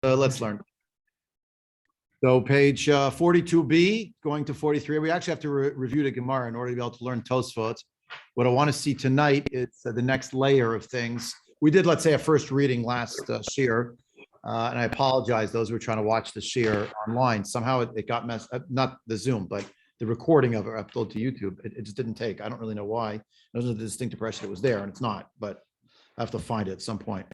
Let's learn. So page 42b, going to 43. We actually have to review the Gemara in order to be able to learn Tosafot. What I want to see tonight is the next layer of things. We did, let's say, a first reading last shir, and I apologize those who were trying to watch the shir online. Somehow it got messed up, not the Zoom, but the recording of it upload to YouTube. It just didn't take. I don't really know why. It wasn't a distinct impression it was there, and it's not, but I have to find it at some point.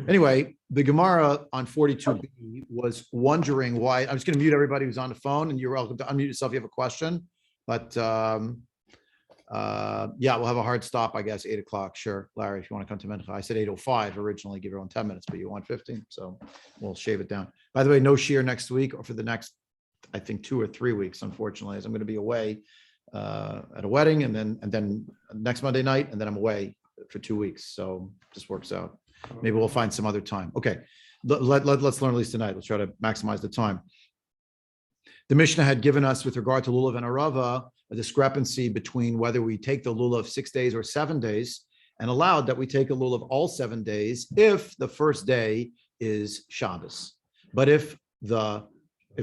Anyway, the Gemara on 42b was wondering why. I'm just going to mute everybody who's on the phone, and you're welcome to unmute yourself if you have a question. But yeah, we'll have a hard stop, I guess, 8 o'clock. Sure, Larry, if you want to come to Mincha. I said 8:05 originally, give everyone 10 minutes, but you want 15, so we'll shave it down. By the way, no shear next week or for the next, I think, 2 or 3 weeks, unfortunately, as I'm going to be away at a wedding, and then next Monday night, and then I'm away for 2 weeks. So just works out. Maybe we'll find some other time. Okay, let's learn at least tonight. Let's try to maximize the time. The Mishnah had given us, with regard to lulav and arava, a discrepancy between whether we take the lulav 6 days or 7 days, and allowed that we take a lulav all 7 days if the first day is Shabbos. But if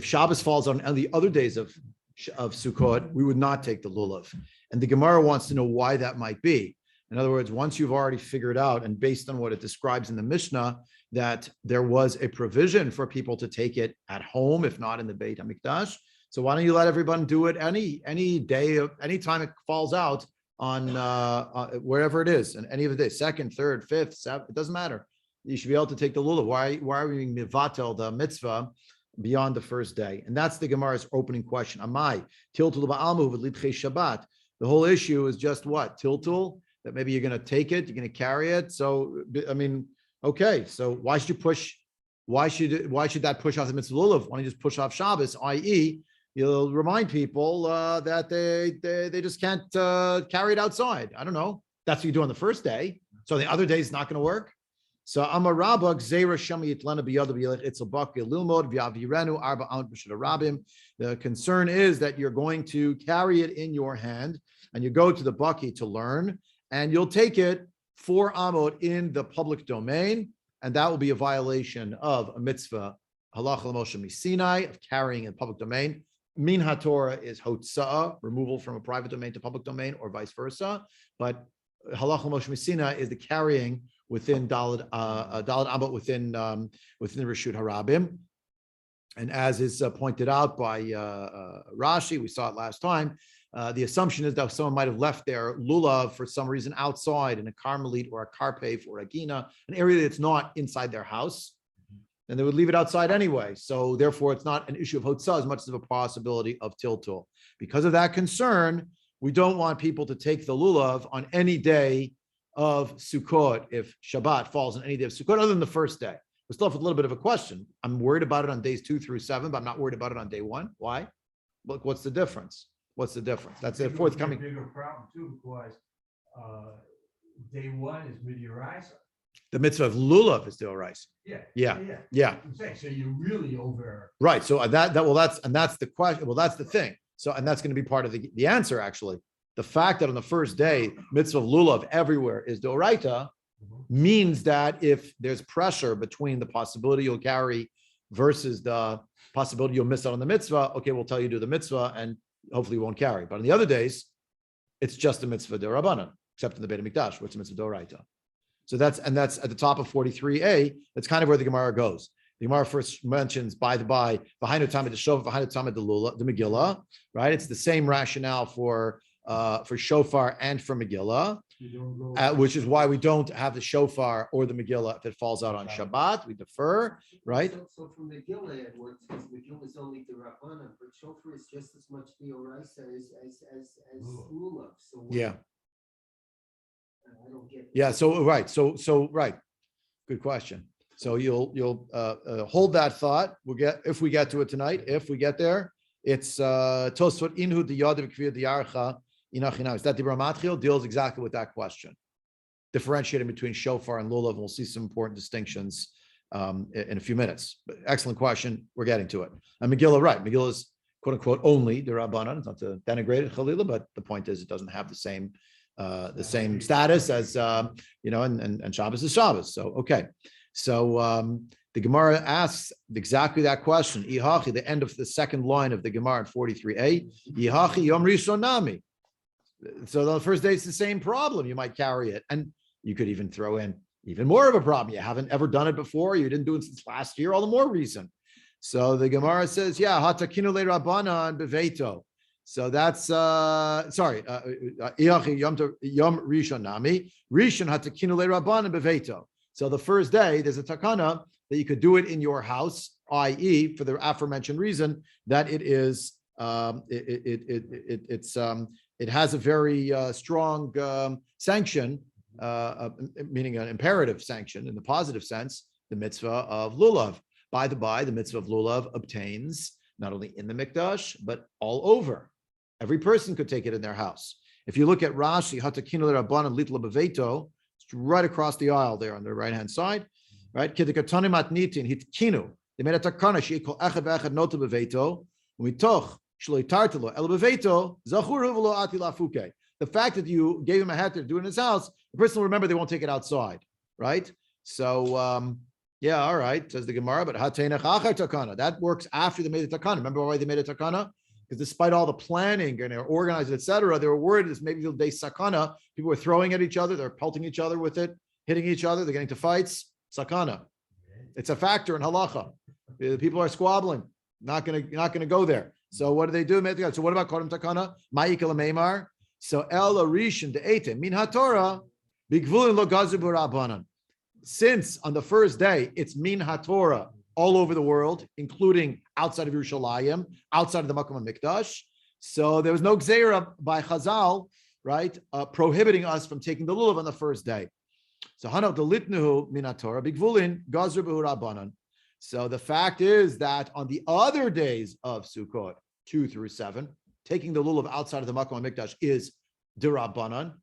Shabbos falls on the other days of Sukkot, we would not take the lulav. And the Gemara wants to know why that might be. In other words, once you've already figured out, and based on what it describes in the Mishnah, that there was a provision for people to take it at home, if not in the Beit HaMikdash. So why don't you let everyone do it any day, any time it falls out on wherever it is, and any of the days, second, third, fifth, seventh, it doesn't matter. You should be able to take the lulav. Why are we mivatel the mitzvah beyond the first day? And that's the Gemara's opening question. Amai tiltul ba'almu v'lidchei Shabbat. The whole issue is just what? Tiltul. That maybe you're going to take it, you're going to carry it. So, I mean, okay. So why should you push? Why should that push off the mitzvah lulav? Why don't you just push off Shabbos? I.e., you'll remind people that they just can't carry it outside. I don't know. That's what you do on the first day. So the other day is not going to work. So Amarabak Zera Shami Yitlana Biyad Itzabak Lilmod V'Avirenu Arba Aunt Rabim. The concern is that you're going to carry it in your hand, and you go to the baki to learn. And you'll take it 4 amot in the public domain, and that will be a violation of a mitzvah, halacha l'moshe misinai, of carrying in public domain. Min haTorah is hotza'ah, removal from a private domain to public domain, or vice versa. But halacha l'moshe misinai is the carrying within dalad amot within the Reshut Harabim. And as is pointed out by Rashi, we saw it last time. The assumption is that someone might have left their lulav for some reason outside in a carmelit or a karpef or a gina, an area that's not inside their house, and they would leave it outside anyway. So therefore, it's not an issue of hotzah as much as of a possibility of tiltul. Because of that concern, we don't want people to take the lulav on any day of Sukkot if Shabbat falls on any day of Sukkot other than the first day. We still have a little bit of a question. I'm worried about it on days 2 through 7, but I'm not worried about it on day 1. Why? Look, what's the difference? What's the difference? That's a forthcoming. Bigger problem too, because day 1 is midiraisa. The mitzvah of lulav is still rice. Yeah. I'm saying, so you're really over. Right. So that's the question. Well, that's the thing. So, and that's going to be part of the answer, actually. The fact that on the first day, mitzvah of lulav everywhere is doraita means that if there's pressure between the possibility you'll carry versus the possibility you'll miss out on the mitzvah, okay, we'll tell you to do the mitzvah and hopefully you won't carry. But on the other days, it's just a mitzvah d'Rabbanan, except in the Beit HaMikdash, where it's a mitzvah d'Oraita. So that's at the top of 43a. That's kind of where the Gemara goes. The Gemara first mentions, by the by, behind the time of the shofar, behind the time of the Megillah, right? It's the same rationale for shofar and for Megillah, which is why we don't have the shofar or the Megillah if it falls out on Shabbat. We defer, right? So from Megillah, Edward, because Megillah is only the Rabbanan, but shofar is just as much the Oraisa as lulav. So yeah, I don't get. Yeah. So right. So right. Good question. So you'll hold that thought. If we get to it tonight. If we get there, it's Tosafot inhu diyad v'kviyad diyarcha. That the Ramatchil deals exactly with that question, differentiating between shofar and lulav. And we'll see some important distinctions in a few minutes. But excellent question. We're getting to it. And Megillah, right? Megillah is quote unquote only the Rabbanan. It's not to denigrate it, Chalila, but the point is it doesn't have the same status as and Shabbos is Shabbos. So okay. So The Gemara asks exactly that question. Ihachi, the end of the second line of the Gemara in 43a. Ihachi Yom Rishon Nami. So the first day it's the same problem. You might carry it, and you could even throw in even more of a problem. You haven't ever done it before. You didn't do it since last year. All the more reason. So the Gemara says, yeah, hatakinu le rabbanan beveito. So that's Ihachi Yom Rishon Nami. Rishon hatakinu le rabbanan beveito. So the first day there's a takana that you could do it in your house, i.e., for the aforementioned reason that it is it has a very strong sanction, meaning an imperative sanction in the positive sense, the mitzvah of lulav. By the by, the mitzvah of lulav obtains not only in the mikdash but all over. Every person could take it in their house. If you look at Rashi, hatakinu rabbanan litla beveito, it's right across the aisle there on the right hand side. Right? They made a takana sheikol echad ve'echad nota beveito, umitoch shlo itartelo el beveito zachuru v'lo ati lafuke. The fact that you gave him a heter to do it in his house, the person will remember they won't take it outside, right? So yeah, all right, says the Gemara, but hateinach achar takana, that works after they made the takana. Remember why they made a takana? Because despite all the planning and they're organized, etc., they were worried that maybe the day sakana, people were throwing at each other, they're pelting each other with it, hitting each other, they're getting to fights. Sakana. It's a factor in halacha. The people are squabbling. Not gonna go there. So what do they do? So what about kodem takana? Ma'ikal meimar. So el arishin de'ete min haTorah bigvulin lo gazu b'rabbanan. Since on the first day it's min haTorah all over the world, including outside of Yerushalayim, outside of the Makom HaMikdash. So there was no gzeira by Chazal, right, prohibiting us from taking the lulav on the first day. So Hanal delitnuhu minatora bigvulin gazru behu rabbanan. So the fact is that on the other days of Sukkot, 2 through 7, taking the lulav outside of the Makom HaMikdash is dirabbanan.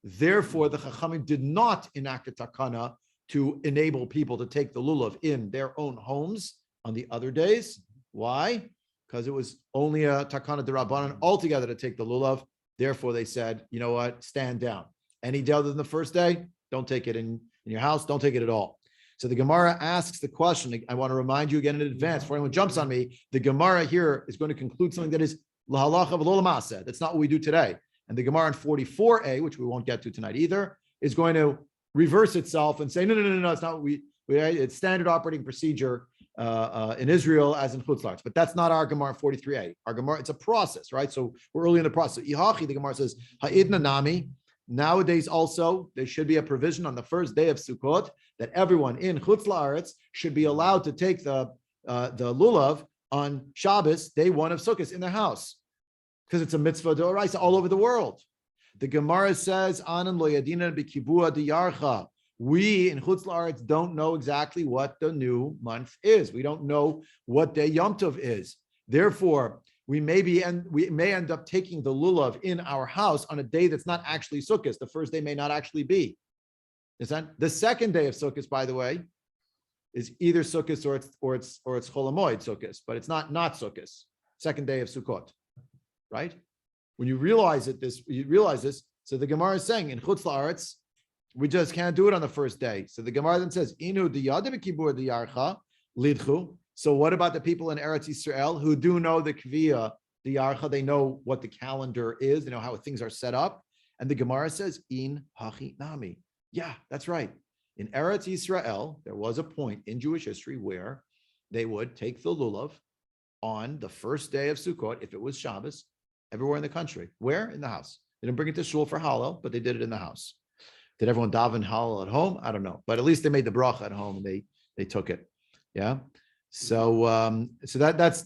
Therefore, the Chachamim did not enact a takana to enable people to take the lulav in their own homes on the other days. Why? Because it was only a takana dirabbanan altogether to take the lulav. Therefore, they said, you know what, stand down. Any day other than the first day, don't take it in your house. Don't take it at all. So the Gemara asks the question. I want to remind you again in advance, before anyone jumps on me, the Gemara here is going to conclude something that is lahalacha v'lo l'maaseh. That's not what we do today. And the Gemara in 44a, which we won't get to tonight either, is going to reverse itself and say, no, it's not what we it's standard operating procedure in Israel as in Chutz La'aretz. But that's not our Gemara in 43a. Our Gemara, it's a process, right? So we're early in the process. Ihachi, the Gemara says, ha'idna nami. Nowadays also, there should be a provision on the first day of Sukkot that everyone in Chutz La'aretz should be allowed to take the lulav on Shabbos, day 1 of Sukkot, in their house, because it's a mitzvah d'oraisa all over the world. The Gemara says, "Anan lo yadina b'kibua diyarcha." We in Chutz La'aretz don't know exactly what the new month is. We don't know what day Yom Tov is. Therefore, we may end up taking the lulav in our house on a day that's not actually Sukkot. The first day may not actually be. The second day of Sukkot, by the way, is either Sukkot or it's Chol Hamoed Sukkot, but it's not Sukkot. Second day of Sukkot, right? When you realize this. So the Gemara is saying in Chutz La'aretz, we just can't do it on the first day. So the Gemara then says, Inu diyade b'kibur diyarcha lidchu. So what about the people in Eretz Yisrael who do know the Kviya, the Yarcha, they know what the calendar is, they know how things are set up. And the Gemara says, In hachi nami. Yeah, that's right. In Eretz Yisrael, there was a point in Jewish history where they would take the lulav on the first day of Sukkot, if it was Shabbos, everywhere in the country. Where? In the house. They didn't bring it to shul for Hallel, but they did it in the house. Did everyone daven Hallel at home? I don't know. But at least they made the bracha at home and they took it. Yeah. So that's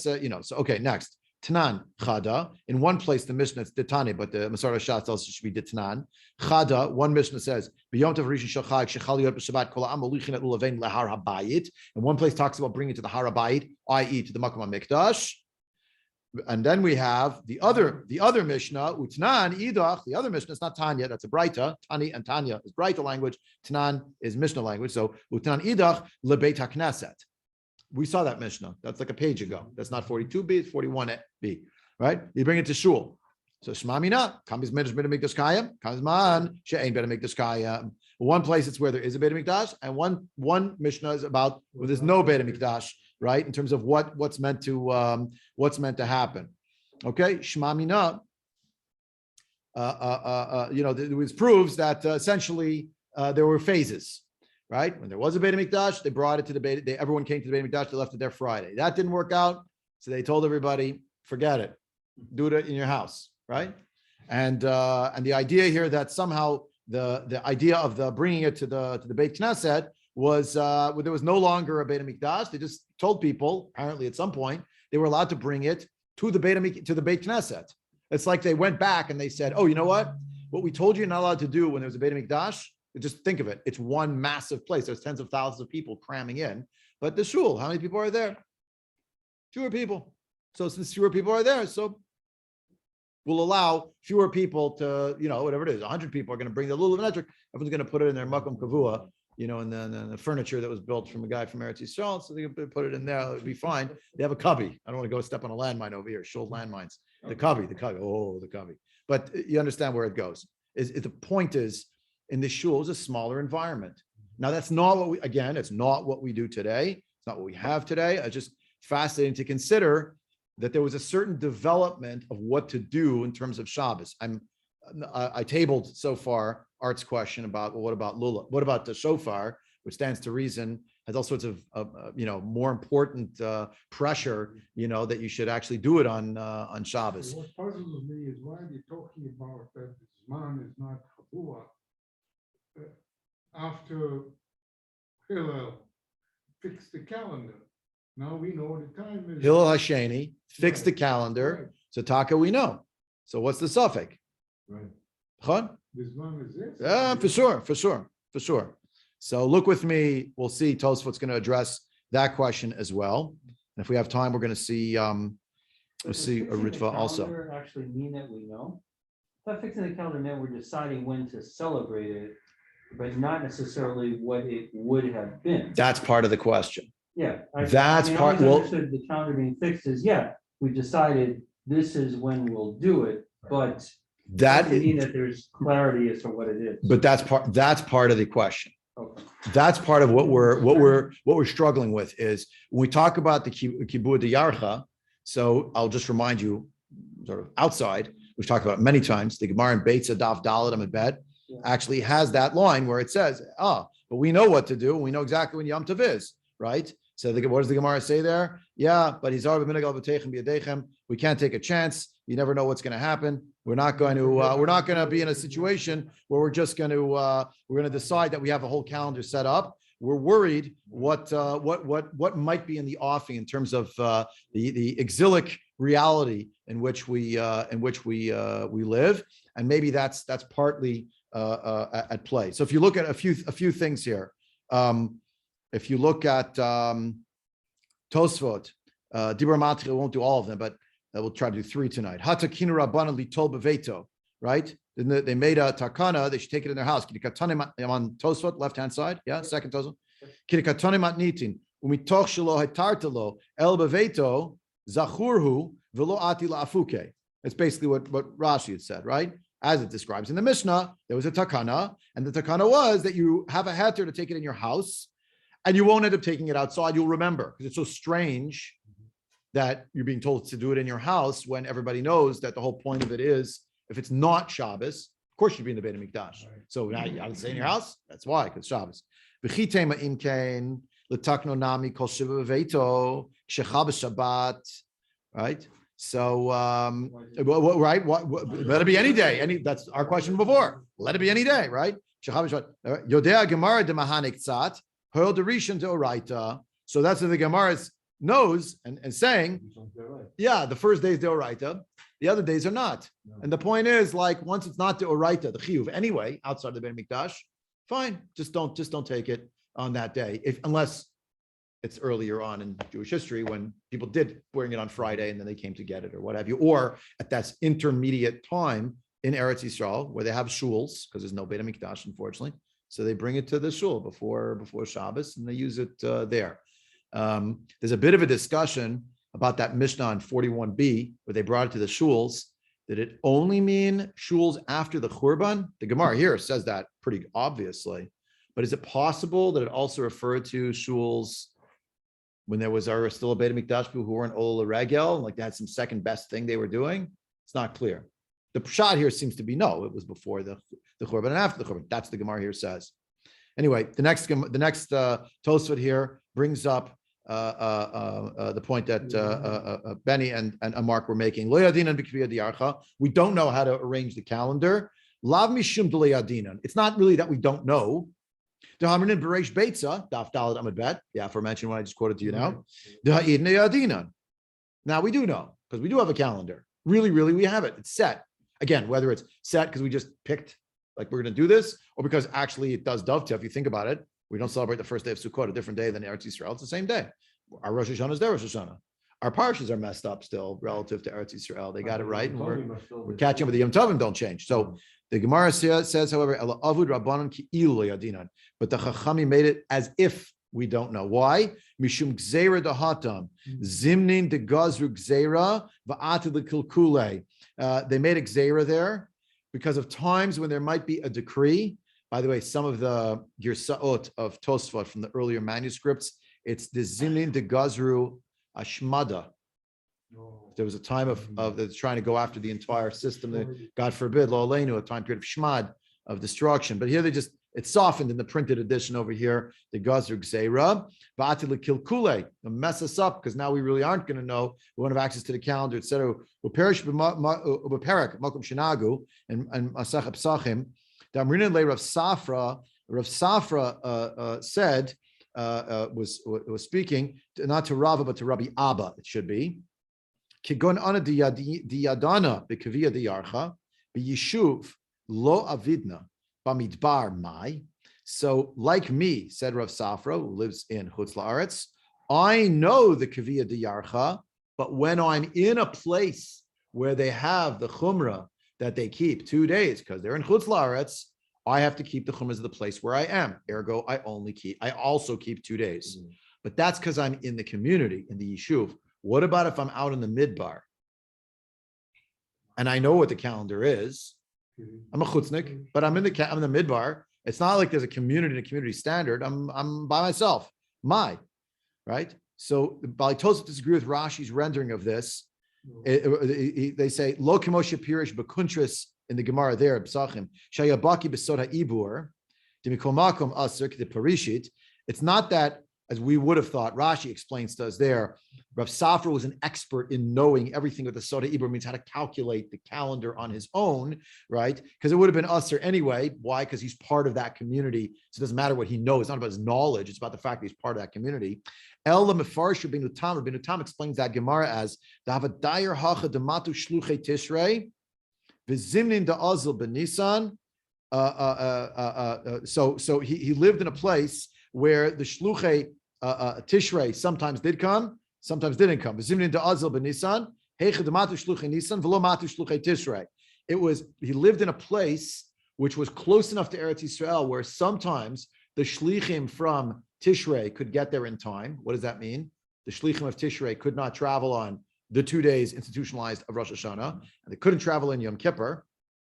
so okay, next. Tanan Chada. In one place the Mishnah it's Ditani, but the Masar Shat also should be Ditanan. Chada, one Mishnah says, B'yom Tov Rishon Shachag Shechal Yot B'Shabbat Kol Ha'am Olichin Et Lulavein Lehar HaBayit. And one place talks about bringing it to the Har HaBayit, i.e. to the Makom HaMikdash. And then we have the other Mishnah, Utnan Idach. The other Mishnah is not Tanya, that's a Braita. Tani and Tanya is Braita language. Tanan is Mishnah language. So Utnan Idach LeBeit HaKnesset. We saw that Mishnah. That's like a page ago. That's not 42b, it's 41b, right? You bring it to shul. So Shma Mina, comes Mikdash Kayim, comes Man, She'ein better Mikdash Kayim. One place it's where there is a Beit HaMikdash, and one Mishnah is about where there's no Beit HaMikdash, right? In terms of what's meant to happen. Okay, Shema Mina. This proves that essentially there were phases, right? When there was a Beit HaMikdash, they brought it to the Beit. Everyone came to the Beit HaMikdash. They left it there Friday. That didn't work out, so they told everybody, forget it, do it in your house, right? And the idea here that somehow the idea of the bringing it to the Beit Knesset was there was no longer a Beit HaMikdash. They just told people, apparently at some point, they were allowed to bring it to the Beit Knesset. It's like they went back and they said, oh, you know what? What we told you you're not allowed to do when there was a Beit HaMikdash, just think of it. It's one massive place. There's tens of thousands of people cramming in. But the shul, how many people are there? Fewer people. So since fewer people are there, so we'll allow fewer people to, whatever it is, 100 people are going to bring the lulav metric. Everyone's going to put it in their makom kavua, and then the furniture that was built from a guy from Eretz Yisrael. So they can put it in there. It'll be fine. They have a cubby. I don't want to go step on a landmine over here. Shul landmines. The cubby. Oh, the cubby. But you understand where it goes. The point is, in the shul is a smaller environment. Now, that's not it's not what we do today. It's not what we have today. It's just fascinating to consider that there was a certain development of what to do in terms of Shabbos. I tabled so far Art's question about, well, what about Lula? What about the shofar, which stands to reason, has all sorts of, more important pressure, that you should actually do it on Shabbos. What puzzles me is why you're talking about that Zman is not Chabua after Hillel fixed the calendar. Now we know the time is. Hillel Hasheni fixed the calendar. Right. So Taka, we know. So what's the suffix? Right. Chon? This one is this. Yeah, for sure. So look with me. We'll see. Tosafot's going to address that question as well. And if we have time, we're going to see. We'll see a Ritva also. Actually, mean that we know. Not fixing the calendar meant we're deciding when to celebrate it, but not necessarily what it would have been. That's part of the question. Yeah. That's part. I Well, understood the calendar being fixed is, we decided this is when we'll do it, but that doesn't mean that there's clarity as to what it is. But that's part of the question. Okay. That's part of what we're struggling with is when we talk about the Kibud Yarcha. So I'll just remind you, sort of outside, we've talked about it many times. The Gemara in Beitza Daf Dalet Amud Bet actually has that line where it says, but we know what to do. We know exactly when Yom Tov is, right? So what does the Gemara say there? Yeah, but he's we can't take a chance. You never know what's going to happen. We're not going to be in a situation where we're going to decide that we have a whole calendar set up. We're worried what might be in the offing in terms of the exilic reality in which we live, and maybe that's partly at play. So if you look at a few things here, if you look at Tosafot, Dibur Matri, we won't do all of them, but we'll try to do 3 tonight. Hatakinu Rabbanan litol beveto, right? They made a takana. They should take it in their house. On Tosafot, left hand side, second Tosafot. Kidikatane matnitin umitoch shelo hetartelo el beveto zachurhu velo ati la'afuke. That's basically what Rashi had said, right? As it describes in the Mishnah, there was a takana, and the takana was that you have a heter to take it in your house, and you won't end up taking it outside. You'll remember because it's so strange that you're being told to do it in your house when everybody knows that the whole point of it is if it's not Shabbos, of course you'd be in the Beit HaMikdash. Right. So now you have to stay in your house. That's why, because Shabbos. Right. So, right. Let it be any day. That's our question before. Let it be any day, right? Yodea Gemara de Mahanik Tzat, Hurl de Rishon de Oraita. So that's what the Gemara knows and saying, the first day is the Oraita, the other days are not. No. And the point is, like, once it's not the Oraita, the Chiyuv, anyway, outside the Beit HaMikdash, fine, just don't take it on that day, unless it's earlier on in Jewish history when people did bring it on Friday and then they came to get it or what have you, or at that intermediate time in Eretz Yisrael where they have shuls because there's no Beit HaMikdash, unfortunately, so they bring it to the shul before Shabbos and they use it there. There's a bit of a discussion about that Mishnah on 41b where they brought it to the shuls. Did it only mean shuls after the Churban? The Gemara here says that pretty obviously. But is it possible that it also referred to shuls when there was still a Beit HaMikdash people who weren't Ola Regel, like they had some second best thing they were doing? It's not clear. The pshat here seems to be no, it was before the Churban and after the Churban. That's the Gemara here says. Anyway, the next Tosafot here brings up the point that Benny and Mark were making. We don't know how to arrange the calendar. Lav mishum d'le'adinan. It's not really that we don't know. The aforementioned one I just quoted to you now. Now we do know because we do have a calendar. Really, we have it. It's set. Again, whether it's set because we just picked like we're going to do this, or because actually it does dovetail. If you think about it, we don't celebrate the first day of Sukkot a different day than Eretz Yisrael. It's the same day. Our Rosh Hashanah is their Rosh Hashanah. Our parshas are messed up still relative to Eretz Yisrael. They got it right, and we're catching up with the Yom Tovim. Don't change. So the Gemara says, however, avud rabbanon ki ilu yadinan, but the Chachami made it as if we don't know why. Mishum gzeira dahatam zimnin de gazru gzeira va'atid lekilkule. They made a gzeira there because of times when there might be a decree. By the way, some of the Girsaot of Tosafot from the earlier manuscripts, it's the Zimnin de Gazru Ashmada. There was a time of trying to go after the entire system, God forbid, Lo Aleinu, a time period of Shmad, of destruction. But here it's softened in the printed edition over here, the Gazru Gzeira, Va'atil Kilkule, to mess us up, because now we really aren't going to know. We won't have access to the calendar, etc. Uperish Ubeperek, Malkum Shinagu, and Masach Psachim. The Amrina Le Rav Safra said, was speaking, not to Rava, but to Rabbi Abba, it should be. Kigon ana diyadana b'kaviyah diyarcha b'yishuv lo avidna b'midbar mai. So, like me, said Rav Safra, who lives in Chutz La'aretz, I know the kaviyah diyarcha, but when I'm in a place where they have the chumrah that they keep 2 days because they're in Chutz La'aretz, I have to keep the chumras of the place where I am. Ergo, I also keep 2 days. Mm-hmm. But that's because I'm in the community, in the yishuv. What about if I'm out in the midbar? And I know what the calendar is. I'm a chutznik, but I'm in the midbar. It's not like there's a community and a community standard. I'm by myself. Right? So Bali Tosafot disagree with Rashi's rendering of this. They say lo k'moshe pirish b'kuntris in the Gemara there b'sachim shayabaki b'soda ibur demikol makom aser the parishit. It's not that, as we would have thought, Rashi explains to us there, Rav Safra was an expert in knowing everything what the Soda Ibur means, how to calculate the calendar on his own, right? Because it would have been Usher anyway. Why? Because he's part of that community. So it doesn't matter what he knows. It's not about his knowledge. It's about the fact that he's part of that community. El Mefarsher bin Utam. Bin Utam explains that Gemara as the Havadayer Hacha Dematu Shluchei Tishrei V'Zimnin Da'azil B'Nisan. So he lived in a place where the Shluchei Tishrei sometimes did come, sometimes didn't come. It was, he lived in a place which was close enough to Eretz Yisrael where sometimes the shlichim from Tishrei could get there in time. What does that mean? The shlichim of Tishrei could not travel on the 2 days institutionalized of Rosh Hashanah, and they couldn't travel in Yom Kippur,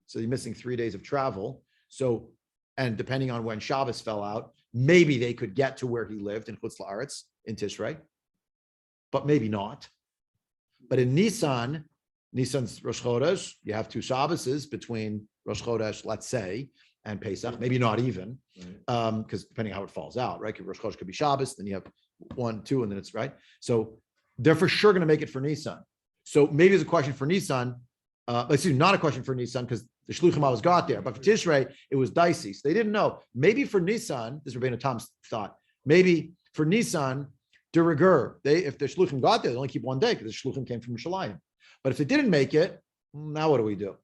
so you're missing 3 days of travel. So, and depending on when Shabbos fell out, maybe they could get to where he lived in Chutz La'aretz, in Tishrei, but maybe not. But in Nisan's Rosh Chodesh, you have 2 Shabboses between Rosh Chodesh, let's say, and Pesach, maybe not even, because depending how it falls out, right? Rosh Chodesh could be Shabbos, then you have 1, 2, and then it's right. So they're for sure going to make it for Nisan. So maybe there's a question for Nisan, not a question for Nisan, because the Shluchim always got there, but for Tishrei, it was dicey. So they didn't know. Maybe for Nisan, this is Rabbeinu Tam's thought, maybe for Nisan, de rigueur, if the Shluchim got there, they only keep 1 day because the Shluchim came from Yerushalayim. But if they didn't make it, now what do we do?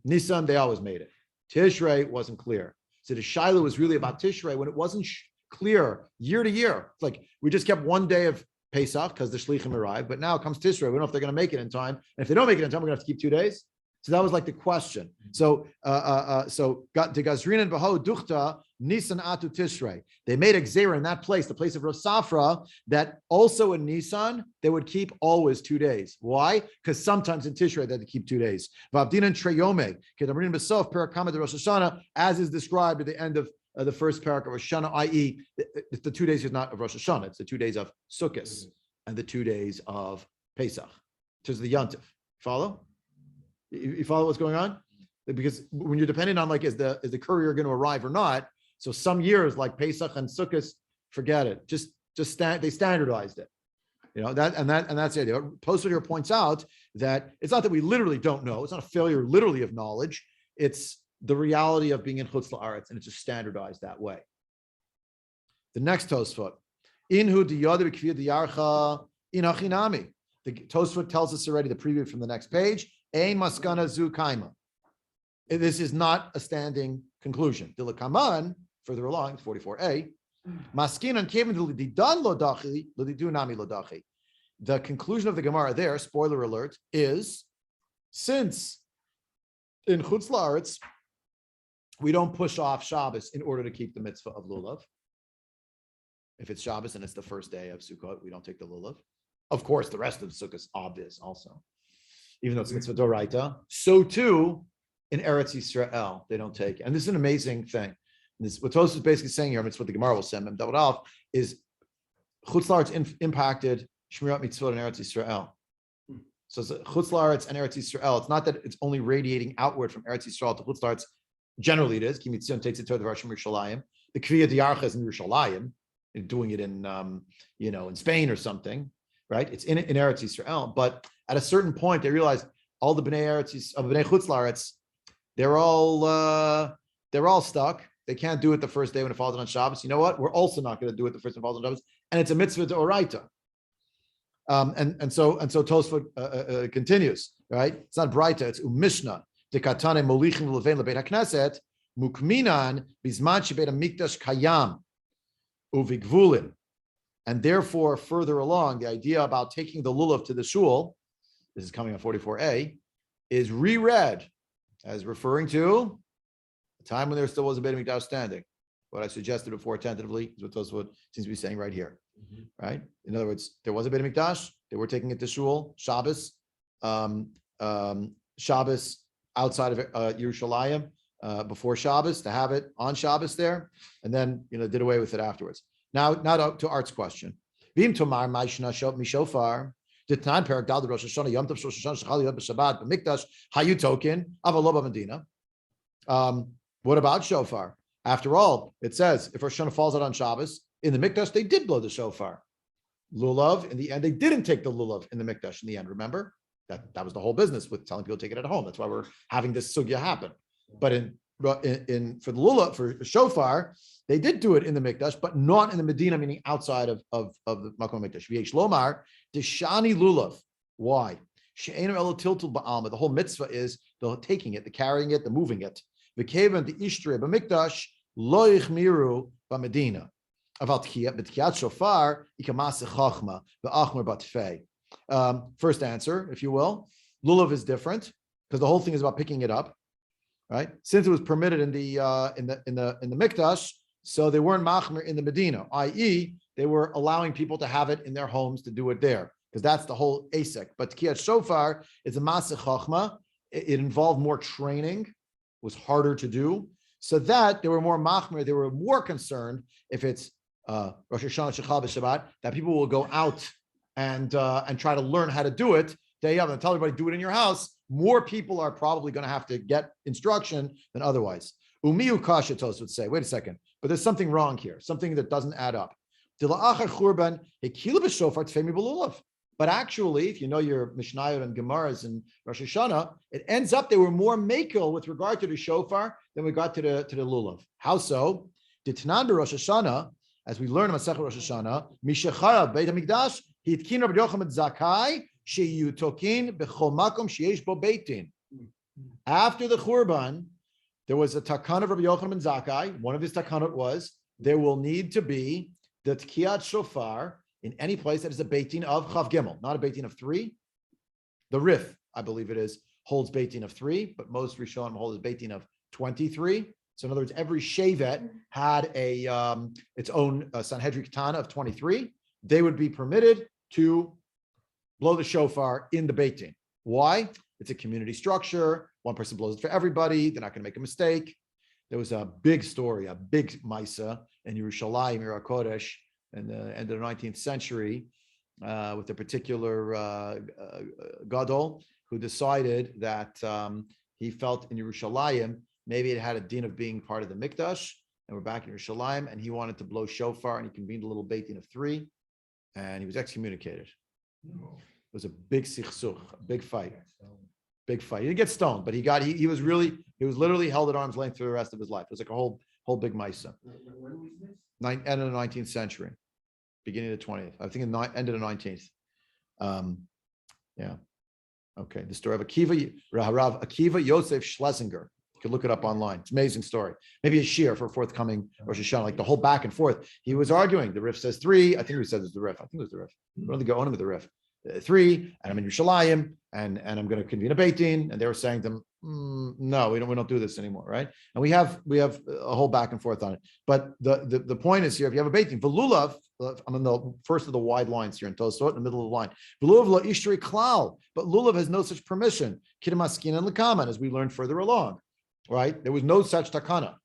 Nisan, they always made it. Tishrei wasn't clear. So the Shiloh was really about Tishrei when it wasn't clear year to year. It's like we just kept 1 day of Pesach because the Shluchim arrived, but now comes Tishrei. We don't know if they're going to make it in time. And if they don't make it in time, we're going to have to keep 2 days. So that was like the question. So got to Gazrin and Baho Duchta Nisan Atu Tishrei. They made a gzera in that place, the place of Rosh Safra, that also in Nisan they would keep always 2 days. Why? Because sometimes in Tishrei they had to keep 2 days. Vavdin and Treyome, Kedamrin Besof Parakama de Rosh Hashanah, as is described at the end of the first parak of Rosh Hashanah, i.e., the 2 days is not of Rosh Hashanah; it's the 2 days of Sukkot and the 2 days of Pesach, which is the Yontif. Follow? You follow what's going on? Because when you're depending on like, is the courier going to arrive or not? So some years like Pesach and Sukkot, forget it. They standardized it. You know, that's the idea. Tosafot here points out that it's not that we literally don't know. It's not a failure literally of knowledge. It's the reality of being in Chutz La'aretz, and it's just standardized that way. The next Tosafot, Inhu diyadu b'kviyad diyarcha inachinami. The Tosafot tells us already, the preview from the next page, Ein maskana zu kaima. This is not a standing conclusion. Dilakaman, further along, 44a, maskinan kevin didan lodachi lodidunami lodachi. The conclusion of the Gemara there, spoiler alert, is since in Chutz La'aretz we don't push off Shabbos in order to keep the mitzvah of lulav. If it's Shabbos and it's the first day of Sukkot, we don't take the lulav. Of course, the rest of Sukkot is obvious also, even though it's mitzvah doraita. So too in Eretz Yisrael, they don't take it. And this is an amazing thing. This, what Tosafot is basically saying here, and it's what the Gemara will send them, double off, is Chutz La'aretz impacted Shmirat Mitzvot in Eretz Yisrael. So it's Chutz La'aretz and Eretz Yisrael. It's not that it's only radiating outward from Eretz Yisrael to Chutz La'aretz. Generally, it is. Ki Mitzion takes it to the Rashim Yerushalayim. The Kriya Diyarcha is in Yerushalayim, doing it in in Spain or something, right? It's in Eretz Yisrael. But at a certain point, they realized all the Bnei Eretz of Bnei Chutz La'aretz, they're all stuck. They can't do it the first day when it falls on Shabbos. You know what? We're also not going to do it the first day when it falls on Shabbos, and it's a mitzvah to oraita. And so Tosafot continues, right? It's not braita, it's umishna. Dekatane molichin levein lebeit hakneset mukminan bizman shebeit hamikdash kayam uvigvulin. And therefore, further along, the idea about taking the lulav to the shul, this is coming on 44a, is reread as referring to the time when there still was a Beit HaMikdash standing. What I suggested before tentatively is what Tosafot seems to be saying right here, right? In other words, there was a Beit HaMikdash, they were taking it to shul, Shabbos, Shabbos outside of Yerushalayim before Shabbos, to have it on Shabbos there, and then did away with it afterwards. Now to Art's question. Vim tomar ma'ishna mishofar. Ditnan perak dal Rosh Hashanah Yom Tov Rosh Hashanah Shechal Yom Shabbat B'Mikdash Hayu Token Avaloba Medina. What about shofar? After all, it says if Rosh Hashanah falls out on Shabbos in the Mikdash, they did blow the shofar. Lulav in the end, they didn't take the lulav in the Mikdash in the end. Remember that was the whole business with telling people to take it at home. That's why we're having this sugya happen. But in for the lulav for shofar, they did do it in the Mikdash, but not in the Medina, meaning outside of the Makom Mikdash. V'yesh lomar deshani lulav. Why? She'enu elo tiltul ba'alma. The whole mitzvah is the taking it, the carrying it, the moving it. V'kevan the ishtre b'Mikdash lo yichmiru b'Medina. Aval t'kiyat shofar ikamase chachma v'achmer batfei. First answer, if you will, lulav is different because the whole thing is about picking it up, right? Since it was permitted in the Mikdash, so they weren't machmer in the Medina, i.e., they were allowing people to have it in their homes to do it there, because that's the whole asek. But Tkiyat Shofar is a maseh chachma. It involved more training, was harder to do, so that they were more machmer. They were more concerned if it's Rosh Hashanah Shechal B'Shabbat that people will go out and try to learn how to do it. Day of and tell everybody do it in your house. More people are probably going to have to get instruction than otherwise. Umiu kasha Tos would say, wait a second, but there's something wrong here, something that doesn't add up. But actually, if you know your Mishnayot and Gemaras and Rosh Hashanah, it ends up they were more makel with regard to the shofar than we got to the lulav. How so? Ditnan Rosh Hashanah, as we learn in Masechet Rosh Hashanah, Mishachara Beit Hamikdash Hitkin Rabbi Yochanan Zakai Sheyutokin B'chol Makom Sheyesh Bo Beitin. After the Churban, there was a takan of Rabbi Yochanan ben Zakkai. One of his takanot was there will need to be the tkiyat shofar in any place that is a beitin of chav gimel, not a beitin of 3. The Rif, I believe it is, holds Beit Din of 3, but most Rishonim hold Beit Din of 23. So in other words, every Shevet had its own Sanhedrin Katana of 23. They would be permitted to blow the shofar in the Beit Din. Why? It's a community structure. One person blows it for everybody. They're not going to make a mistake. There was a big story, a big Maisa in Yerushalayim, Yer HaKodesh, in the end of the 19th century, with a particular gadol who decided that he felt in Yerushalayim, maybe it had a din of being part of the Mikdash, and we're back in Yerushalayim, and he wanted to blow shofar, and he convened a little Beit Din of 3, and he was excommunicated. It was a big sichsuch, a big fight. Big fight. He didn't get stoned, but he was literally held at arm's length for the rest of his life. It was like a whole big Maisa. When was this? End of the 19th century, beginning of the 20th. I think end of the 19th. Yeah. Okay. The story of Rav Akiva Yosef Schlesinger. You can look it up online. It's an amazing story. Maybe a shir for forthcoming Rosh Hashanah, like the whole back and forth. He was arguing. The Rif says 3. I think he said it's the Rif. I think it was the Rif. I don't think I own him with the Rif. 3, and I'm in Yerushalayim, and I'm going to convene a Beit Din, and they were saying to him, no, we don't do this anymore, right? And we have a whole back and forth on it. But the point is here, if you have a Beit Din, V'lulav, I'm in the first of the wide lines here in Tosafot, in the middle of the line. V'lulav lo ishtri klal, but lulav has no such permission. Kidam askin and lekaman, as we learned further along, right? There was no such takana.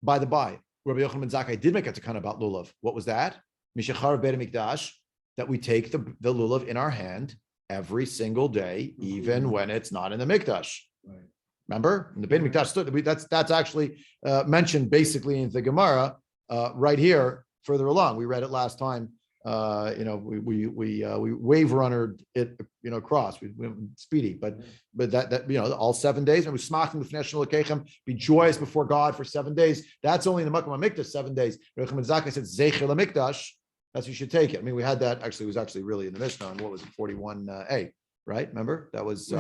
By the by, Rabbi Yochanan ben Zakkai did make a takana about lulav. What was that? Mishachar Beit HaMikdash, that we take the lulav in our hand every single day, even when it's not in the mikdash. Right. Remember, in the Beit HaMikdash, that's actually mentioned basically in the Gemara right here further along. We read it last time. We wave runnered it, across. We went speedy, but that all 7 days, and we smaching with national lekechem, be joyous before God for 7 days. That's only in the Makom HaMikdash 7 days. Rebbe Zakkai said zecher lemikdash. That's you should take it. I mean, we had that actually. It was actually really in the Mishnah. And what was it? 41a, right? Remember that was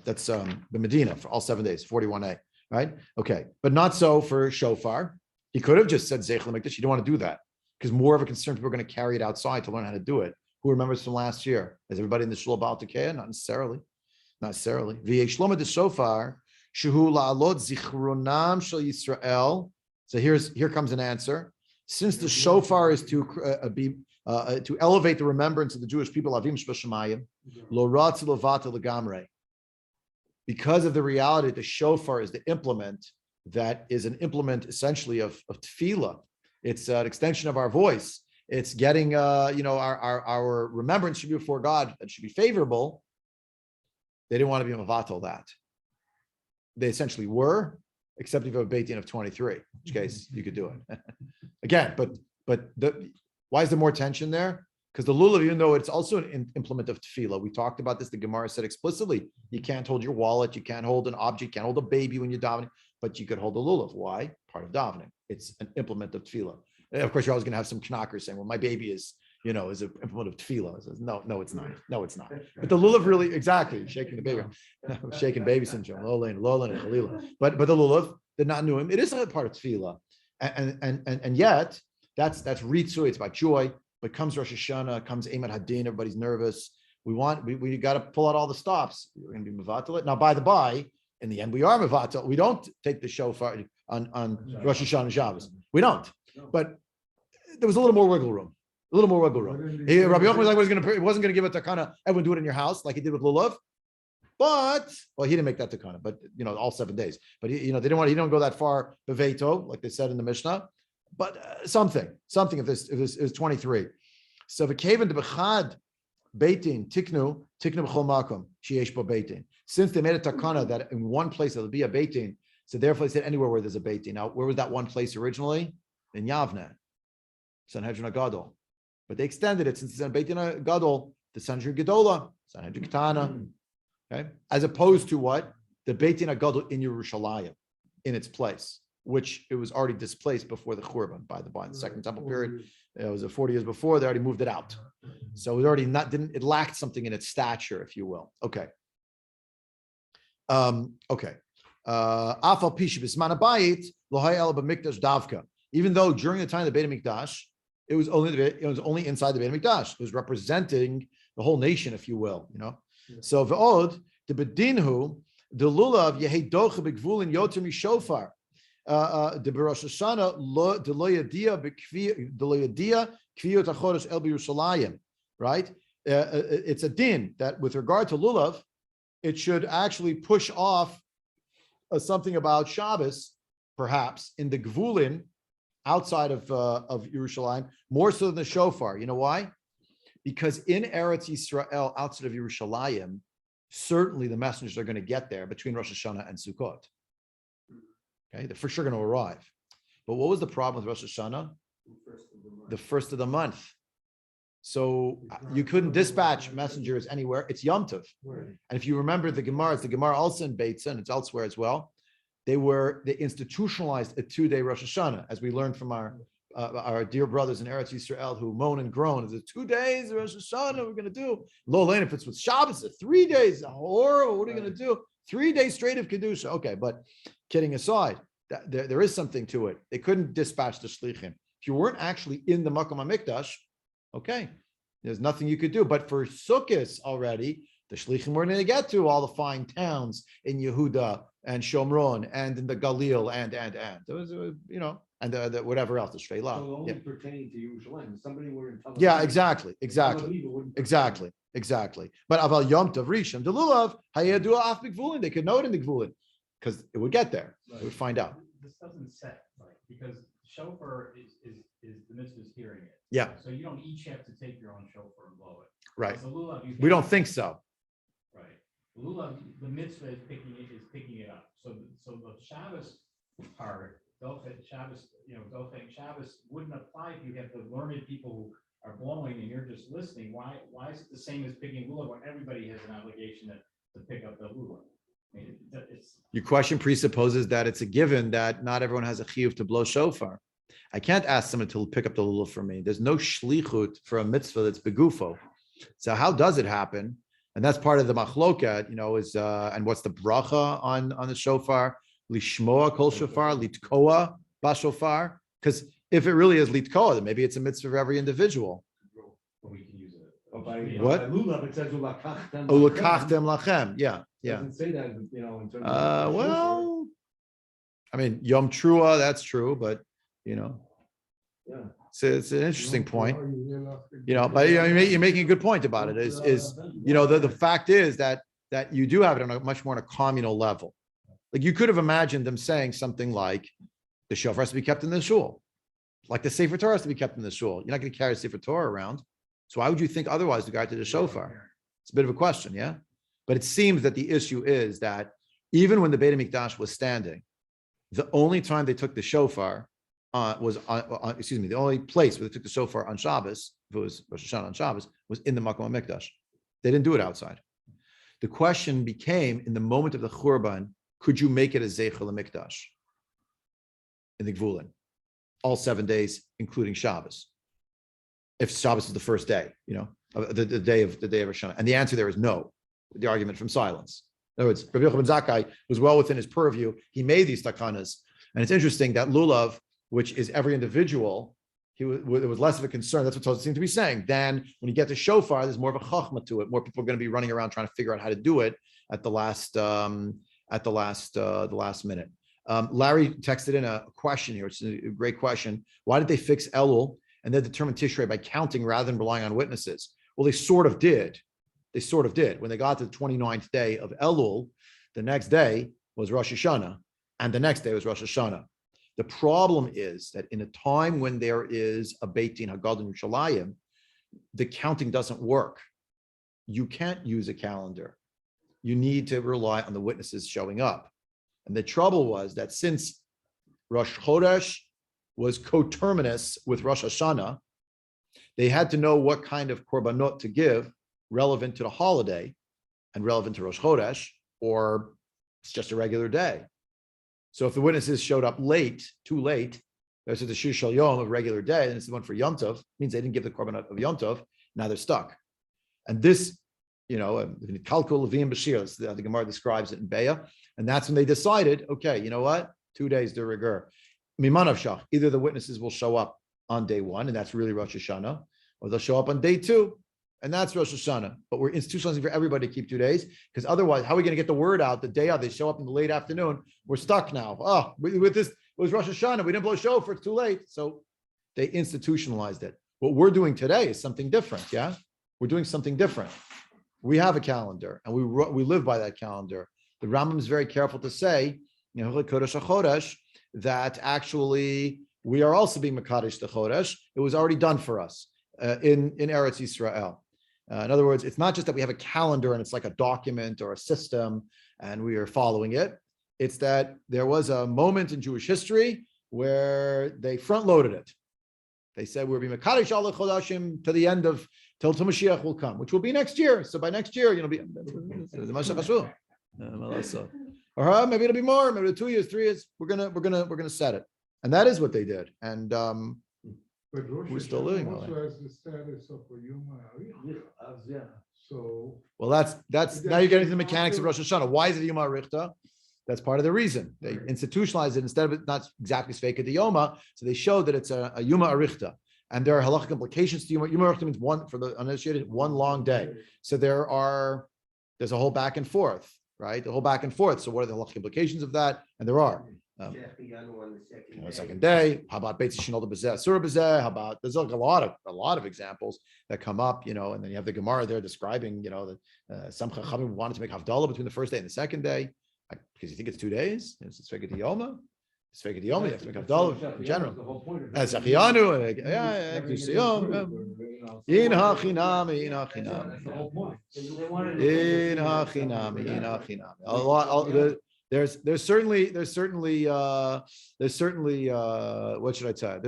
that's the Medina for all 7 days. 41a, right? Okay, but not so for shofar. He could have just said zeich lemikdash. You don't want to do that because more of a concern people are going to carry it outside to learn how to do it. Who remembers from last year? Is everybody in the shul Baal Tekeah? Not necessarily. Not necessarily. V'yesh shloma de shofar shehu la'alot zichronam shel Yisrael. So here comes an answer. Since the shofar is to elevate the remembrance of the Jewish people, avim shbashamayim, lo ratz lovata legamre. Because of the reality that the shofar is the implement that is an implement essentially of tefillah. It's an extension of our voice. It's getting our remembrance should be before God. That should be favorable. They didn't want to be mavatal that. They essentially were, except if you have a Beit Din of 23, in which case you could do it. Again, but why is there more tension there? Because the lulav, even though it's also an implement of tefillah, we talked about this, the Gemara said explicitly, you can't hold your wallet, you can't hold an object, you can't hold a baby when you're davening, but you could hold the lulav. Why? Part of davening. It's an implement of tefillah. And of course, you're always going to have some knockers saying, well, my baby is an implement of tefillah. Says, no, it's not. No, it's not. But the lulav really, exactly, shaking the baby, shaking baby syndrome, Lola and Khalila. But the lulav, the not-nuim, it is a part of tefillah. And yet, that's ritzu, it's about joy. But comes Rosh Hashanah, comes Eimad Hadin, everybody's nervous. We got to pull out all the stops. We're going to be mevatel it. Now, by the by, in the end, we are mevatel. We don't take the shofar on Rosh Hashanah and Shabbos. We don't. But there was a little more wiggle room. Rabbi Yochanan wasn't going to give it to takana. Everyone do it in your house like he did with lulav. But he didn't make that takana. But all 7 days. But they didn't want. He didn't go that far beveto, like they said in the Mishnah. But something if this is 23. So the kaven de bechad beitin tiknu b'chol makom sheyesh bo beitin. Since they made a takana that in one place there'll be a beitin, so therefore they said anywhere where there's a beitin. Now, where was that one place originally? In Yavne, Sanhedrin Gadol. But they extended it since it's in beitin Gadol, the Sanhedrin Gedola, Sanhedrin Ketana, okay, as opposed to what the beitin Gadol in Yerushalayim in its place, which it was already displaced before the Churban, by the Second Temple period. It was 40 years before, they already moved it out. So it already it lacked something in its stature, if you will. Okay. Even though during the time of the Beit HaMikdash, It was only inside the Beit Hamikdash. It was representing the whole nation, if you will. So v'od the bedinhu the lulav yehei docha begvulin yoter mishofar. The Rosh Hashanah lo yadia kviyot hachodesh el b'Yerushalayim. Right? It's a din that with regard to lulav, it should actually push off something about Shabbos, perhaps in the gvulin outside of Yerushalayim, more so than the shofar. You know why? Because in Eretz Yisrael, outside of Yerushalayim, certainly the messengers are going to get there between Rosh Hashanah and Sukkot. Okay, they're for sure going to arrive. But what was the problem with Rosh Hashanah? The first of the month. So you couldn't dispatch messengers anywhere. It's Yom Tov. And if you remember the Gemara, it's the Gemara also in Beitza, and it's elsewhere as well. They institutionalized a 2-day Rosh Hashanah, as we learned from our dear brothers in Eretz Yisrael who moan and groan. Is it 2 days of Rosh Hashanah we're going to do? Lo Lane, if it's with Shabbos, 3 days, horrible. What are you going to do? 3 days straight of Kedusha. Okay, but kidding aside, there is something to it. They couldn't dispatch the Shlichim. If you weren't actually in the Makom HaMikdash, okay, there's nothing you could do. But for Sukkot already, the Shlichim were going to get to all the fine towns in Yehuda and Shomron and in the Galil and. There was, and the whatever else, the Shveilah. So only pertaining to Yerushalayim. Somebody were in Tel Aviv. Yeah, exactly. But Aval Yom Tov Rishon the Lulav Hayadua Af B'Gvulin, they could know it in the Gvulin because it would get there. Right. They would find out. This doesn't set, right? Because shofar is the mitzvah's hearing it. Yeah. So you don't each have to take your own shofar and blow it. Right. So lulav, We don't think so. Right. Lulav, the mitzvah is picking it up. So the Shabbos part, Dochet Shabbos, Dochet Shabbos wouldn't apply if you have the learned people who are blowing and you're just listening. Why is it the same as picking lulav when everybody has an obligation to pick up the lulav? I mean, it's Your question presupposes that it's a given that not everyone has a chiyuv to blow shofar. I can't ask someone to pick up the lulav for me. There's no shlichut for a mitzvah that's begufo. So how does it happen? And that's part of the machloket, is and what's the bracha on the shofar? Lishmoa kol shofar, litkoa bashofar. Because if it really is litkoa, then maybe it's a mitzvah for every individual. we can use it. What? By lulav, it says ulakachtem. Ulakachtem lachem. Yeah. Doesn't say that, in terms of. Well, I mean, Yom Trua, that's true, but Yeah. it's an interesting point. But you're making a good point about it. The fact is that you do have it on a much more on a communal level. Like you could have imagined them saying something like, the shofar has to be kept in the shul, like the Sefer Torah has to be kept in the shul. You're not going to carry a Sefer Torah around, so why would you think otherwise? The guy to the shofar. It's a bit of a question, yeah. But it seems that the issue is that even when the Beit HaMikdash was standing, the only time they took the shofar the only place where they took the shofar on Shabbos, if it was Rosh Hashanah on Shabbos, was in the Makom HaMikdash. They didn't do it outside. The question became, in the moment of the Churban, could you make it a Zeichel HaMikdash in the Gvulin, all 7 days, including Shabbos? If Shabbos is the first day, the day of Rosh Hashanah, and the answer there is no. The argument from silence. In other words, Rabbi Yochanan ben Zakkai was well within his purview. He made these takanas, and it's interesting that lulav, which is every individual, there was less of a concern. That's what Tosafot seemed to be saying. Then, when you get to shofar, there's more of a chachma to it. More people are going to be running around trying to figure out how to do it at the last minute. Larry texted in a question here. It's a great question. Why did they fix Elul and then determine Tishrei by counting rather than relying on witnesses? Well, they sort of did. When they got to the 29th day of Elul, the next day was Rosh Hashanah, and the next day was Rosh Hashanah. The problem is that in a time when there is a Beit Din Haggadah in Yerushalayim, the counting doesn't work. You can't use a calendar. You need to rely on the witnesses showing up. And the trouble was that since Rosh Chodesh was coterminous with Rosh Hashanah, they had to know what kind of korbanot to give relevant to the holiday and relevant to Rosh Chodesh, or it's just a regular day. So if the witnesses showed up too late, there's the Shir Shal Yom of regular day, and it's the one for Yom Tov, means they didn't give the korbanot of Yom Tov, now they're stuck. And this, Kalkul Levim Bashir, the Gemara describes it in Be'ah, and that's when they decided, okay, you know what? 2 days de rigueur. Mimanav Shach, either the witnesses will show up on day one, and that's really Rosh Hashanah, or they'll show up on day two, and that's Rosh Hashanah. But we're institutionalizing for everybody to keep 2 days, because otherwise, how are we going to get the word out the day of? They show up in the late afternoon. We're stuck now. Oh, with this, it was Rosh Hashanah. We didn't blow shofar. It's too late. So they institutionalized it. What we're doing today is something different. Yeah, we're doing something different. We have a calendar, and we live by that calendar. The Rambam is very careful to say, that actually we are also being Makadosh the Chodesh. It was already done for us in Eretz Yisrael. In other words, it's not just that we have a calendar and it's like a document or a system and we are following it. It's that there was a moment in Jewish history where they front loaded it. They said we'll be Makadosh all the Chodashim to the end of till Mashiach will come, which will be next year. So by next year, be or maybe it'll be more, maybe 2 years, 3 years. We're gonna set it, and that is what they did. And But Rosh we're still Hashanah living that also way. has the status of a Yom HaArichta. So Well, that's now you're getting to the mechanics of Rosh Hashanah. Why is it Yom HaRichta? That's part of the reason they institutionalized it instead of it not exactly Sveika de Yoma. So they showed that it's a Yom HaArichta, and there are halachic implications to Yom HaRichta. Means one for the uninitiated, one long day. So there's a whole back and forth. Right, the whole back and forth. So, what are the halachic implications of that? And there are. Second day. How about Beit Shinol Bezeh, Surah Bezeh? How about there's like a lot of examples that come up, and then you have the Gemara there describing, that some Chachamim wanted to make Havdalah between the first day and the second day because you think it's 2 days. It's Sveikat Yoma. Sveikat Yoma. You have to make Havdalah in general. And Zachianu, In hachinami. A lot. There's certainly what should I say?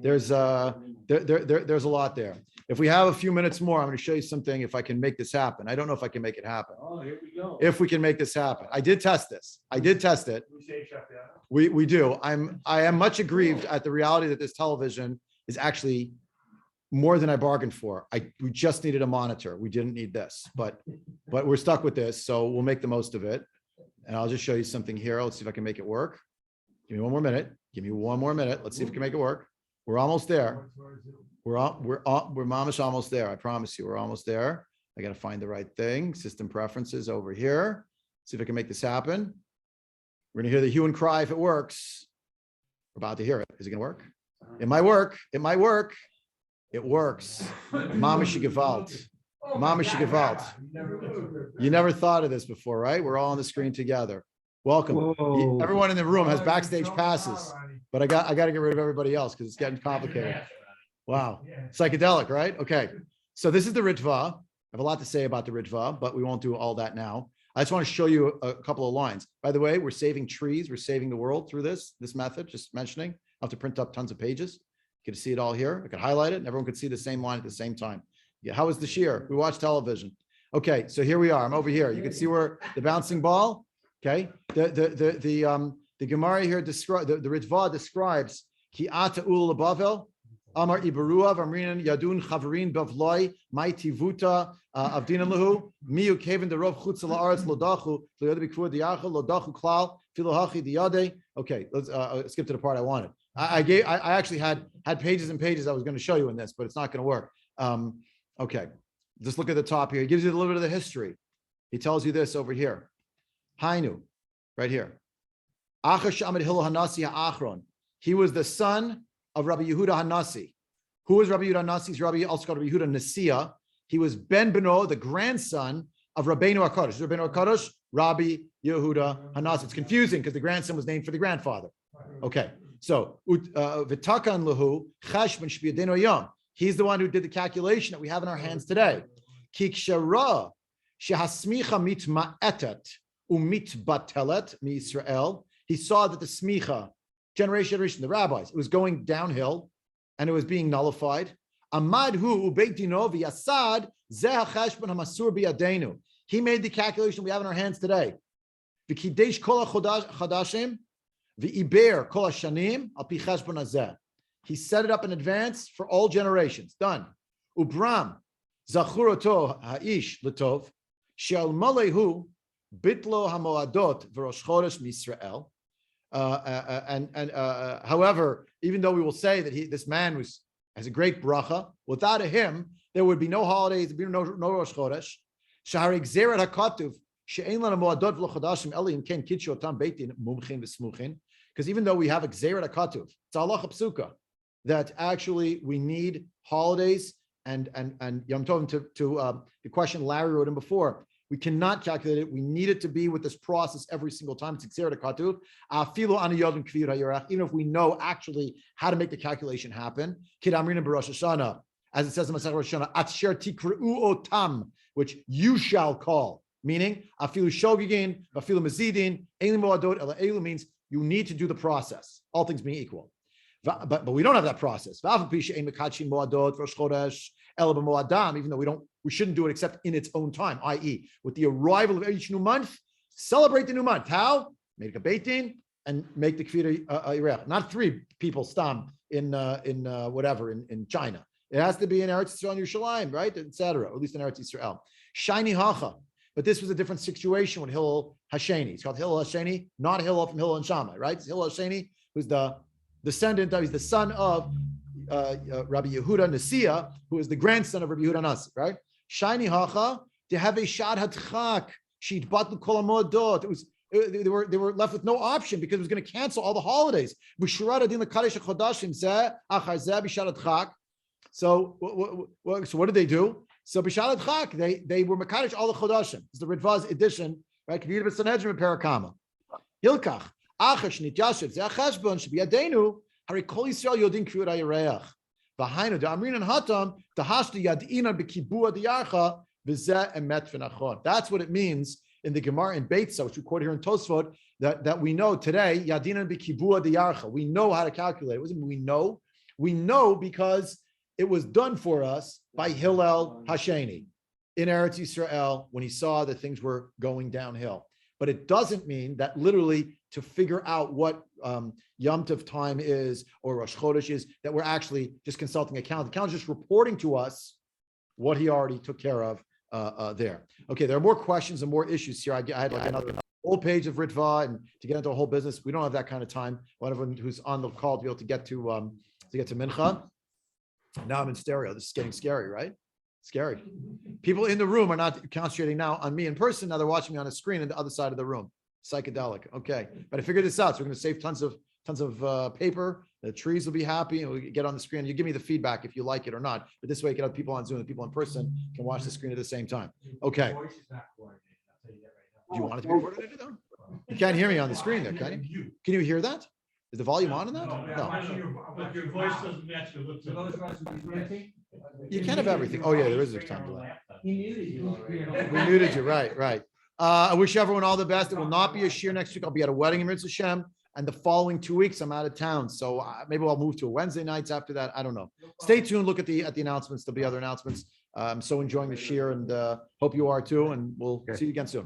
There's a lot there. If we have a few minutes more, I'm going to show you something. If I can make this happen, I don't know if I can make it happen. Oh, here we go. If we can make this happen, I did test this. I did test it. We do. I am much aggrieved at the reality that this television is actually more than I bargained for. We just needed a monitor. We didn't need this, but we're stuck with this, so we'll make the most of it. And I'll just show you something here. Let's see if I can make it work. Give me one more minute. Let's see if we can make it work. We're almost there. We're mamish almost there. I promise you, we're almost there. I got to find the right thing. System preferences over here. See if I can make this happen. We're going to hear the hue and cry if it works. We're about to hear it. Is it going to work? It might work. It might work. It works. Mamish Gewalt. Mamish Gewalt. You never thought of this before, right? We're all on the screen together. Welcome. Whoa. Everyone in the room has backstage passes, but I got to get rid of everybody else because it's getting complicated. Wow. Psychedelic, right? Okay. So this is the Ritva. I have a lot to say about the Ritva, but we won't do all that now. I just want to show you a couple of lines. By the way, we're saving trees. We're saving the world through this method, just mentioning. I'll have to print up tons of pages. You can see it all here. I could highlight it and everyone could see the same line at the same time. Yeah. How was the shear? We watch television. Okay. So here we are. I'm over here. You can see where the bouncing ball. Okay. The Gemara here describes, the Ritva describes Ki ata ul bavel. Amar Ibarua Vamrinan Yadun Chavarin Bavloi Maitivuta Avdinan Lahu Miu Kevin the Rov Chutz La'aretz Lodachu Loyadabikur Diacha Lodachu Klal Filohachi Diade. Okay, let's skip to the part I wanted. I actually had pages and pages I was going to show you in this, but it's not going to work. Okay, just look at the top here. He gives you a little bit of the history. He tells you this over here. Hainu, right here. Achash Amid Hilo Hanasi Ha'achron. He was the son of Rabbi Yehuda Hanasi. Who is Rabbi Yehuda Hanasi? He's also called Rabbi Yehuda Nasiya. He was Ben Beno, the grandson of Rabbeinu HaKadosh. Rabbeinu HaKadosh, Rabbi Yehuda Hanasi. It's confusing because the grandson was named for the grandfather. Okay, so V'takan Lahu Cheshbon Shbiyadenu Yom. He's the one who did the calculation that we have in our hands today. Kikshara Shehasmicha mitma'etet umitbatelet mi Yisrael. He saw that the smicha, generation, the rabbis, it was going downhill and it was being nullified. Amadhu ubeitino v'yasad zeh hacheshbon hamasur biyadenu. He made the calculation we have in our hands today. V'kidesh kol chadashim v'iber kol hashanim al pi cheshbon hazeh. He set it up in advance for all generations. Done. Ubram zachuroto ha'ish letov shel malehu bitlo hamoadot v'rosh chodesh misrael. However, even though we will say that this man was as a great bracha. Without him, there would be no holidays, there'd be no Rosh Chodesh. Shahari Gzerat HaKatuv, she'ein lana moadot v'lo chodashim eli im ken kitcho tam beitin mumchin v'smuchin. Because even though we have a Gzerat HaKatuv, it's halacha psuka, that actually we need holidays and Yom Tov to the question Larry wrote in before. We cannot calculate it. We need it to be with this process every single time. It's Gzerat HaKatuv. Afilu ani yodim kviyut hayirach. Even if we know actually how to make the calculation happen. Kid amrina b'Rosh Hashanah, as it says in Masech Rosh Hashanah, atsher tikru otam, which you shall call. Meaning, afilu shogigin, afilu mazidin, elim moadot, ela elu means you need to do the process. All things being equal. But we don't have that process. Even though we shouldn't do it except in its own time, i.e., with the arrival of each new month, celebrate the new month. How? Make a beitin and make the kfir irech. Not 3 people stam in China. It has to be in Eretz Yisrael and Yerushalayim, right, etc. Or at least in Eretz Yisrael. Shiny hacha. But this was a different situation with Hillel Hasheni. It's called Hillel Hasheni, not Hillel from Hillel and Shammai, right? It's Hillel Hasheni, who's the descendant of, he's the son of Rabbi Yehuda Nasiya, who is the grandson of Rabbi Yehuda Nasi, right? Shiny hacha, to have a shad hatchak, she'd batlu kol hamodot. It was they were left with no option because it was going to cancel all the holidays. So what did they do? So b'shalat chak, they were makadosh all the chodashim. It's the Ritva's edition, right? K'vidim b'sanedrim perakama. Hilkach achash nityashiv ze'achashbon shebiyadenu hari kol Yisrael yodin kriyut hayireach v'hainu da'amrin and hatam tahashti yadina b'kibua diyarcha v'zeh emet v'nachon. That's what it means in the Gemara in Beitza, which we quote here in Tosafot, that we know today yadina b'kibua diyarcha. We know how to calculate. It wasn't we know because it was done for us by Hillel Hasheni in Eretz Yisrael when he saw that things were going downhill. But it doesn't mean that literally to figure out what Yom Tov time is or Rosh Chodesh is, that we're actually just consulting account. The account is just reporting to us what he already took care of there. Okay, there are more questions and more issues here. I had like another whole page of Ritva, and to get into a whole business, we don't have that kind of time. One of them who's on the call to be able to get to Mincha. Now I'm in stereo. This is getting scary, right? Scary. People in the room are not concentrating now on me in person. Now they're watching me on a screen on the other side of the room. Psychedelic. Okay. But I figured this out. So we're going to save tons of paper. The trees will be happy and we get on the screen. You give me the feedback if you like it or not. But this way you can have people on Zoom and people in person can watch the screen at the same time. Okay. Do you want it to be coordinated though? You can't hear me on the screen there, can you? Can you hear that? Is the volume on in that? No. But your voice doesn't match your lips. You can't have everything. Oh yeah, there is a time delay. He muted you already. We muted you, right. I wish everyone all the best. It will not be a shir next week. I'll be at a wedding in Mitzvah Shem, and the following 2 weeks I'm out of town. So maybe I'll move to a Wednesday nights after that. I don't know. Stay tuned. Look at the announcements. There'll be other announcements. I'm so enjoying the shir and hope you are too. And we'll see you again soon.